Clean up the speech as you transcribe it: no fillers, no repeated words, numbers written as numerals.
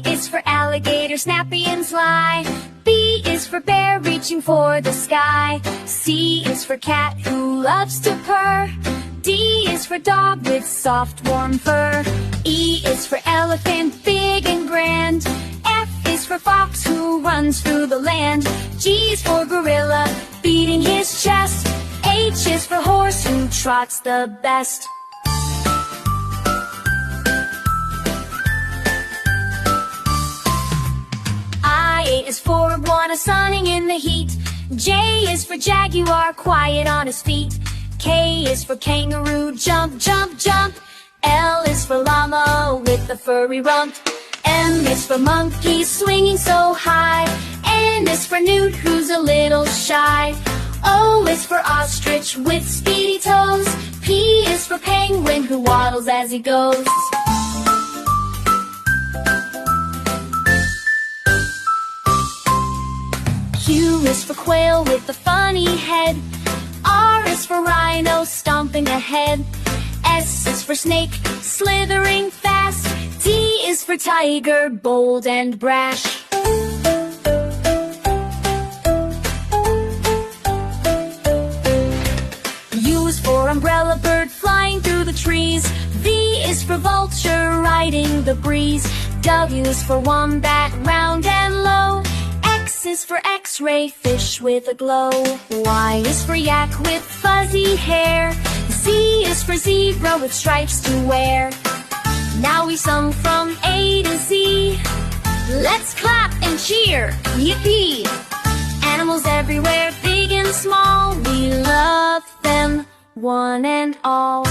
is for alligator, snappy and sly. B is for bear, reaching for the sky. C is for cat, who loves to purr. D is for dog with soft warm fur. E is for elephant, big and grand. F is for fox, who runs through the land. G is for gorilla, beating his chest. H is for horse, who trots the best. I is for iguana, sunning in the heat. J is for jaguar, quiet on his feet. K is for kangaroo, jump, jump, jump. L is for llama with a furry rump. M is for monkey, swinging so high. N is for newt, who's a little shy. O is for ostrich with speedy toes. P is for penguin, who waddles as he goes. Q is for quail with a funny head. R is for rhino, stomping ahead. S is for snake, slithering fast. T is for tiger, bold and brash. U is for umbrella, bird flying through the trees. V is for vulture, riding the breeze. W is for wombat, round and low. X is for X-ray, fish with a glow. Y is for yak with fuzzy hair. Z is for zebra with stripes to wear. Now we sung from A to Z. Let's clap and cheer, yippee! Animals everywhere, big and small, we love them, one and all.